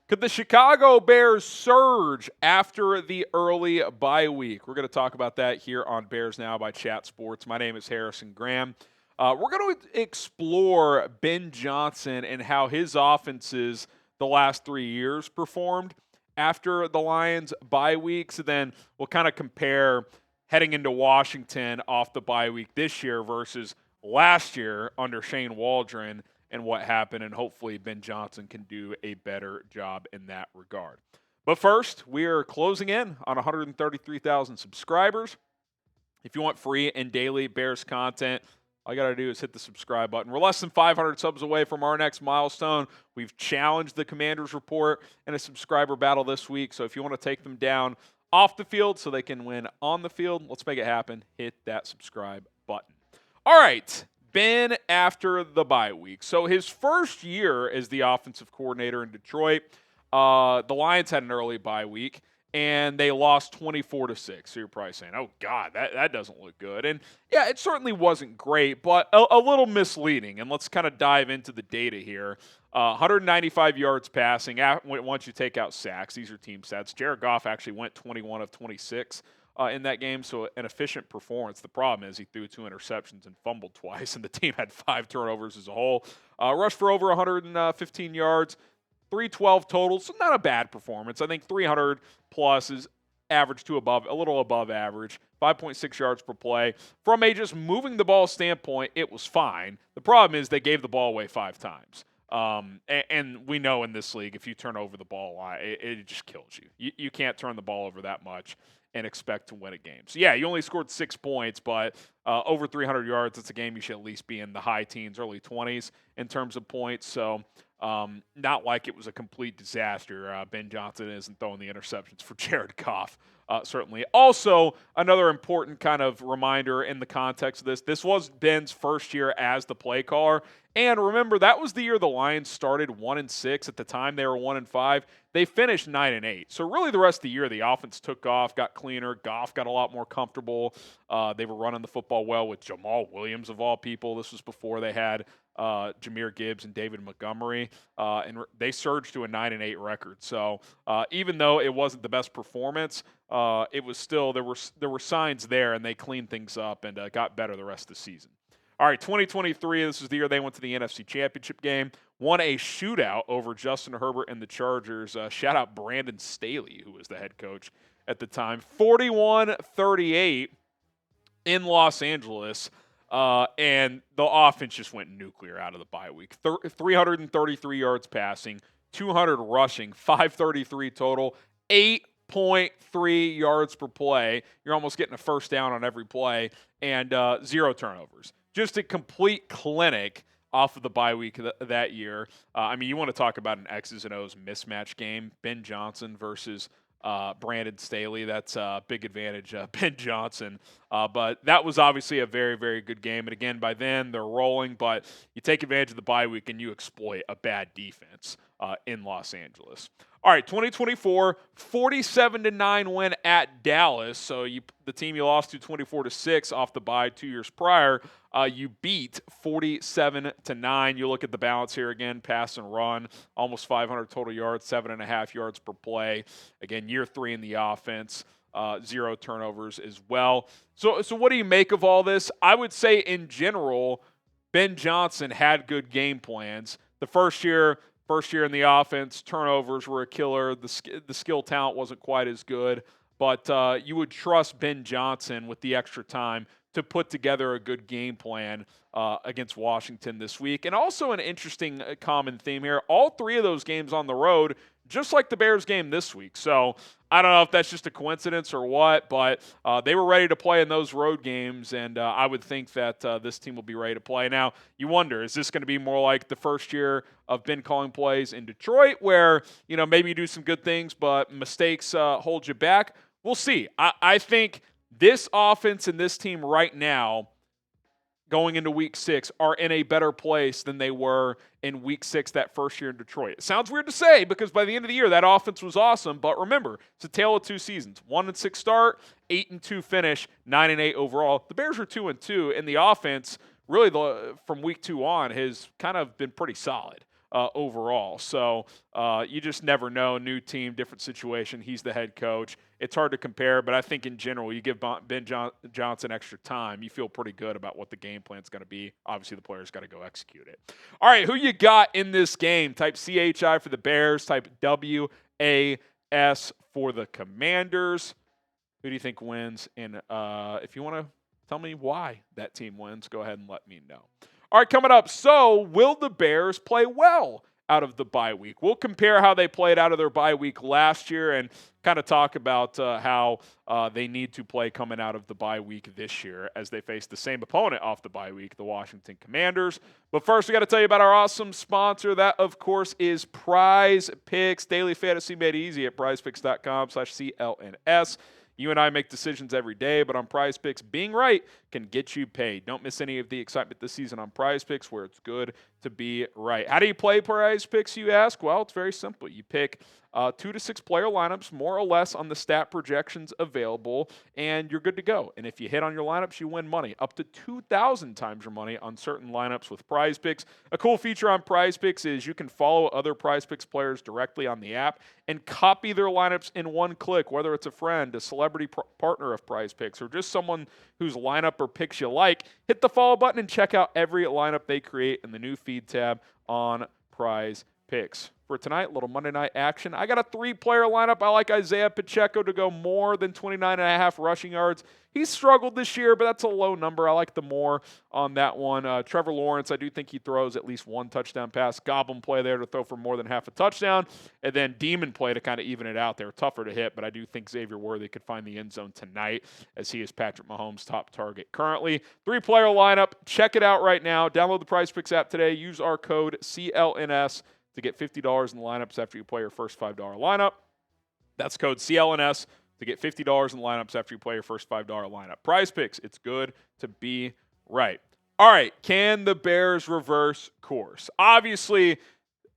Could the Chicago Bears surge after the early bye week? We're going to talk about that here on Bears Now by Chat Sports. My name is Harrison Graham. We're going to explore Ben Johnson and how his offenses the last 3 years performed after the Lions' bye weeks. And then we'll kind of compare heading into Washington off the bye week this year versus last year under Shane Waldron and what happened, and hopefully Ben Johnson can do a better job in that regard. But first, we are closing in on 133,000 subscribers. If you want free and daily Bears content, all you got to do is hit the subscribe button. We're less than 500 subs away from our next milestone. We've challenged the Commanders Report in a subscriber battle this week, so if you want to take them down off the field so they can win on the field, let's make it happen. Hit that subscribe button. All right. Ben after the bye week. So his first year as the offensive coordinator in Detroit, the Lions had an early bye week, and they lost 24-6. So you're probably saying, oh, God, that doesn't look good. And, yeah, it certainly wasn't great, but a little misleading. And let's kind of dive into the data here. 195 yards passing once you take out sacks. These are team stats. Jared Goff actually went 21 of 26. In that game, so an efficient performance. The problem is he threw 2 interceptions and fumbled twice, and the team had 5 turnovers as a whole. Rushed for over 115 yards, 312 total, so not a bad performance. I think 300 plus is average to above, a little above average. 5.6 yards per play. From a just moving the ball standpoint, it was fine. The problem is they gave the ball away 5 times. And we know in this league, if you turn over the ball a lot, it just kills you. You can't turn the ball over that much and expect to win a game. So, yeah, you only scored 6 points, but over 300 yards, it's a game you should at least be in the high teens, early 20s in terms of points. So, not like it was a complete disaster. Ben Johnson isn't throwing the interceptions for Jared Goff, certainly. Also, another important kind of reminder in the context of this was Ben's first year as the play caller. And remember, that was the year the Lions started 1-6. At the time, they were 1-5. They finished 9-8. So really the rest of the year, the offense took off, got cleaner. Goff got a lot more comfortable. They were running the football well with Jamal Williams, of all people. This was before they had Jahmyr Gibbs and David Montgomery. And they surged to a 9-8 record. So even though it wasn't the best performance, it was still, there were signs there, and they cleaned things up and got better the rest of the season. All right, 2023, this is the year they went to the NFC Championship game, won a shootout over Justin Herbert and the Chargers. Shout out Brandon Staley, who was the head coach at the time. 41-38 in Los Angeles, and the offense just went nuclear out of the bye week. 333 yards passing, 200 rushing, 533 total, 8.3 yards per play. You're almost getting a first down on every play, and 0 turnovers. Just a complete clinic off of the bye week that year. I mean, you want to talk about an X's and O's mismatch game. Ben Johnson versus Brandon Staley. That's a big advantage, Ben Johnson. But that was obviously a very, very good game. And again, by then, they're rolling. But you take advantage of the bye week and you exploit a bad defense in Los Angeles. All right, 2024, 47-9 win at Dallas. So the team you lost to 24-6 off the bye 2 years prior, you beat 47-9. You look at the balance here again, pass and run, almost 500 total yards, 7.5 yards per play. Again, year 3 in the offense, 0 turnovers as well. So what do you make of all this? I would say in general, Ben Johnson had good game plans. The first year in the offense, turnovers were a killer. The skill talent wasn't quite as good, but you would trust Ben Johnson with the extra time to put together a good game plan against Washington this week. And also an interesting common theme here, all 3 of those games on the road, just like the Bears game this week. So I don't know if that's just a coincidence or what, but they were ready to play in those road games, and I would think that this team will be ready to play. Now, you wonder, is this going to be more like the first year of Ben calling plays in Detroit where, maybe you do some good things, but mistakes hold you back? We'll see. I think this offense and this team right now going into Week 6 are in a better place than they were in Week 6 that first year in Detroit. It sounds weird to say because by the end of the year, that offense was awesome. But remember, it's a tale of 2 seasons. 1-6 start, 8-2 finish, 9-8 overall. The Bears are 2-2, and the offense really from Week 2 on has kind of been pretty solid. overall. So you just never know. New team, different situation. He's the head coach. It's hard to compare, but I think in general, you give Ben Johnson extra time, you feel pretty good about what the game plan's going to be. Obviously, the player's got to go execute it. All right, who you got in this game? Type CHI for the Bears. Type WAS for the Commanders. Who do you think wins? And if you want to tell me why that team wins, go ahead and let me know. All right, coming up. So, will the Bears play well out of the bye week? We'll compare how they played out of their bye week last year and kind of talk about how they need to play coming out of the bye week this year as they face the same opponent off the bye week, the Washington Commanders. But first, we got to tell you about our awesome sponsor. That, of course, is Prize Picks. Daily fantasy made easy at prizepicks.com/CLNS. You and I make decisions every day, but on Prize Picks, being right can get you paid. Don't miss any of the excitement this season on Prize Picks, where it's good to be right. How do you play Prize Picks, you ask? Well, it's very simple. You pick 2 to 6 player lineups, more or less on the stat projections available, and you're good to go. And if you hit on your lineups, you win money, up to 2,000 times your money on certain lineups with Prize Picks. A cool feature on Prize Picks is you can follow other Prize Picks players directly on the app and copy their lineups in one click, whether it's a friend, a celebrity partner of Prize Picks, or just someone whose lineup or picks you like. Hit the follow button and check out every lineup they create in the new feed tab on Prize Picks. For tonight, little Monday night action. I got a 3-player lineup. I like Isaiah Pacheco to go more than 29.5 rushing yards. He's struggled this year, but that's a low number. I like the more on that one. Trevor Lawrence, I do think he throws at least 1 touchdown pass. Goblin play there to throw for more than half a touchdown. And then Demon play to kind of even it out there. Tougher to hit, but I do think Xavier Worthy could find the end zone tonight as he is Patrick Mahomes' top target currently. 3-player lineup. Check it out right now. Download the Prize Picks app today. Use our code CLNS to get $50 in the lineups after you play your first $5 lineup. That's code CLNS to get $50 in the lineups after you play your first $5 lineup. Prize Picks, it's good to be right. All right, can the Bears reverse course? Obviously,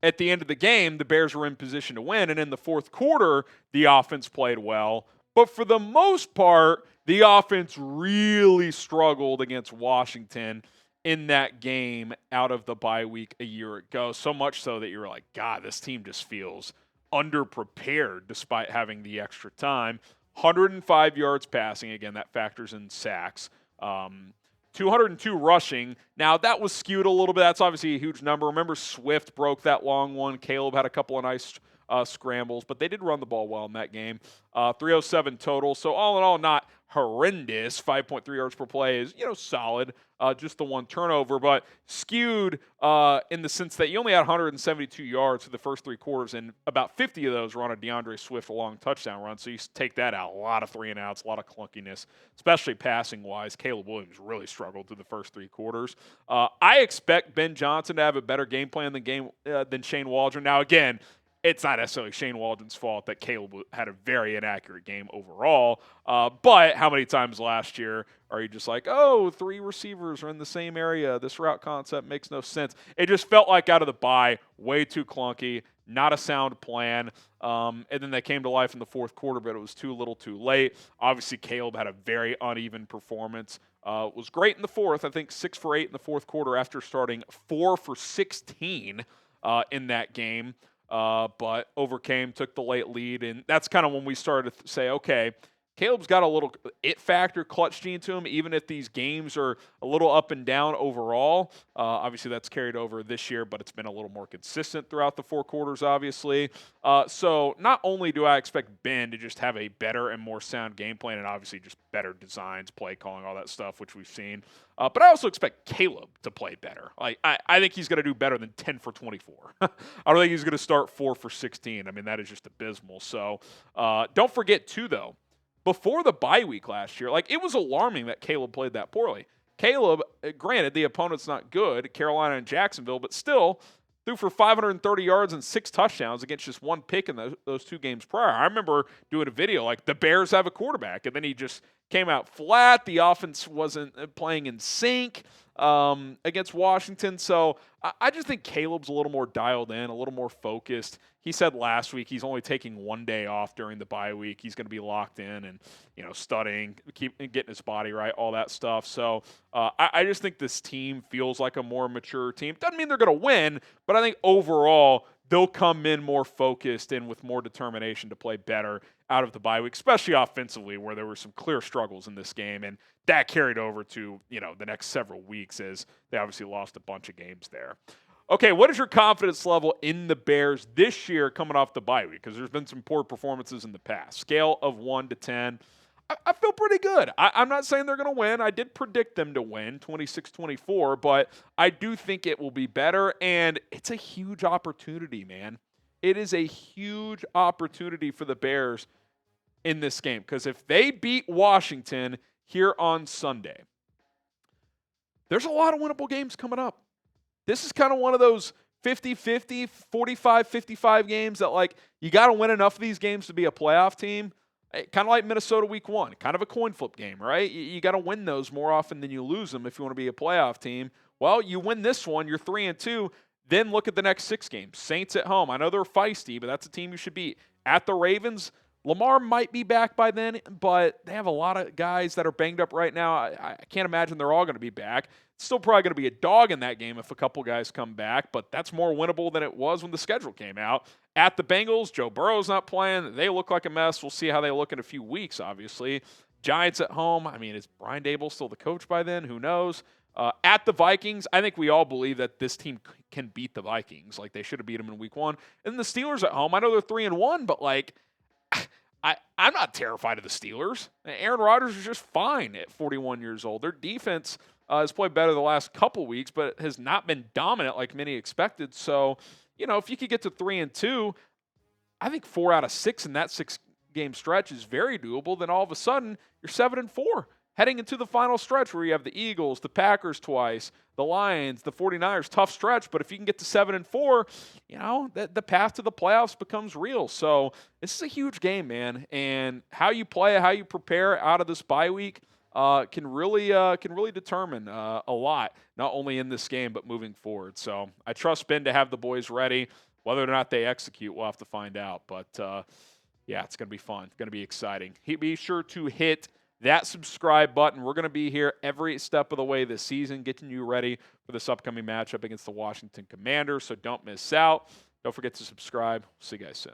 at the end of the game, the Bears were in position to win, and in the fourth quarter, the offense played well. But for the most part, the offense really struggled against Washington in that game out of the bye week a year ago. So much so that you were like, God, this team just feels underprepared despite having the extra time. 105 yards passing. Again, that factors in sacks. 202 rushing. Now, that was skewed a little bit. That's obviously a huge number. Remember, Swift broke that long one. Caleb had a couple of nice scrambles, but they did run the ball well in that game. 307 total. So all in all, not horrendous. 5.3 yards per play is, solid. Just the 1 turnover, but skewed in the sense that you only had 172 yards for the first 3 quarters, and about 50 of those were on a DeAndre Swift long touchdown run. So you take that out. A lot of 3-and-outs, a lot of clunkiness, especially passing-wise. Caleb Williams really struggled through the first 3 quarters. I expect Ben Johnson to have a better game plan than Shane Waldron. Now, again, it's not necessarily Shane Waldron's fault that Caleb had a very inaccurate game overall. But how many times last year are you just like, 3 receivers are in the same area. This route concept makes no sense. It just felt like out of the bye, way too clunky, not a sound plan. And then they came to life in the fourth quarter, but it was too little too late. Obviously, Caleb had a very uneven performance. Was great in the fourth. I think 6 for 8 in the fourth quarter after starting 4 for 16 in that game. But overcame, took the late lead, and that's kind of when we started to say, okay, Caleb's got a little it factor, clutch gene to him, even if these games are a little up and down overall. Obviously, that's carried over this year, but it's been a little more consistent throughout the 4 quarters, obviously. So not only do I expect Ben to just have a better and more sound game plan, and obviously just better designs, play calling, all that stuff, which we've seen, but I also expect Caleb to play better. I think he's going to do better than 10 for 24. I don't think he's going to start 4 for 16. I mean, that is just abysmal. So don't forget, too, though, before the bye week last year, it was alarming that Caleb played that poorly. Caleb, granted, the opponent's not good, Carolina and Jacksonville, but still threw for 530 yards and 6 touchdowns against just 1 pick in those 2 games prior. I remember doing a video the Bears have a quarterback, and then he just came out flat. The offense wasn't playing in sync against Washington. So I just think Caleb's a little more dialed in, a little more focused. He said last week he's only taking 1 day off during the bye week. He's going to be locked in and, studying, getting his body right, all that stuff. So I just think this team feels like a more mature team. Doesn't mean they're going to win, but I think overall they'll come in more focused and with more determination to play better out of the bye week, especially offensively, where there were some clear struggles in this game, and that carried over to the next several weeks as they obviously lost a bunch of games there. Okay, what is your confidence level in the Bears this year coming off the bye week? Because there's been some poor performances in the past. Scale of 1 to 10. I feel pretty good. I'm not saying they're going to win. I did predict them to win 26-24, but I do think it will be better, and it's a huge opportunity, man. It is a huge opportunity for the Bears in this game, because if they beat Washington here on Sunday, there's a lot of winnable games coming up. This is kind of one of those 50-50, 45-55 games that, you got to win enough of these games to be a playoff team. Kind of like Minnesota week 1, kind of a coin flip game, right? You got to win those more often than you lose them if you want to be a playoff team. Well, you win this one, you're 3-2, then look at the next 6 games. Saints at home. I know they're feisty, but that's a team you should beat. At the Ravens, Lamar might be back by then, but they have a lot of guys that are banged up right now. I can't imagine they're all going to be back. It's still probably going to be a dog in that game if a couple guys come back, but that's more winnable than it was when the schedule came out. At the Bengals, Joe Burrow's not playing. They look like a mess. We'll see how they look in a few weeks, obviously. Giants at home. I mean, is Brian Dable still the coach by then? Who knows? At the Vikings, I think we all believe that this team can beat the Vikings. They should have beat them in week 1. And the Steelers at home, I know they're 3-1, but I'm not terrified of the Steelers. Aaron Rodgers is just fine at 41 years old. Their defense has played better the last couple weeks, but has not been dominant like many expected. So, if you could get to 3-2, I think 4 out of 6 in that 6-game stretch is very doable. Then all of a sudden, you're 7-4. Heading into the final stretch where you have the Eagles, the Packers twice, the Lions, the 49ers, tough stretch. But if you can get to 7-4, the path to the playoffs becomes real. So this is a huge game, man. And how you play, how you prepare out of this bye week can really determine a lot, not only in this game but moving forward. So I trust Ben to have the boys ready. Whether or not they execute, we'll have to find out. But yeah, it's going to be fun. It's going to be exciting. Be sure to hit that subscribe button. We're going to be here every step of the way this season, getting you ready for this upcoming matchup against the Washington Commanders. So don't miss out. Don't forget to subscribe. See you guys soon.